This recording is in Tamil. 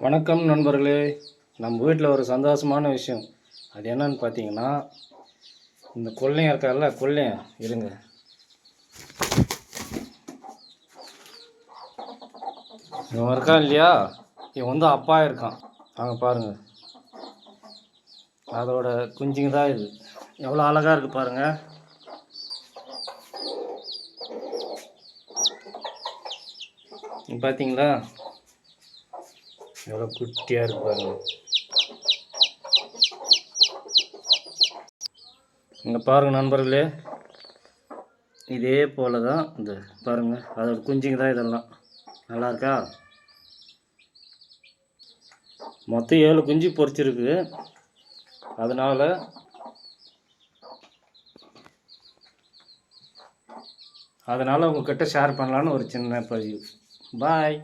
வணக்கம் நண்பர்களே. நம்ம வீட்டில் ஒரு சந்தோஷமான விஷயம். அது என்னன்னு பார்த்தீங்கன்னா, இந்த கொள்ளையம் இருக்கார்ல, கொள்ளையம் இருங்க, இவன் இருக்கான் இல்லையா, இவன் வந்து அப்பா இருக்கான். அங்கே பாருங்கள், அதோட குஞ்சுங்க தான் இது. எவ்வளோ அழகாக இருக்குது பாருங்கள். பார்த்தீங்களா, எவ்வளோ குட்டியாக இருக்கு பாருங்கள். இங்கே பாருங்கள் நண்பர்களே, இதே போல் தான் இந்த பாருங்கள், அதோட குஞ்சுங்க தான் இதெல்லாம். நல்லா இருக்கா? மொத்தம் 7 குஞ்சு பொரிச்சிருக்கு. அதனால் உங்கள்கிட்ட ஷேர் பண்ணலான்னு ஒரு சின்ன பதிவு. பாய்.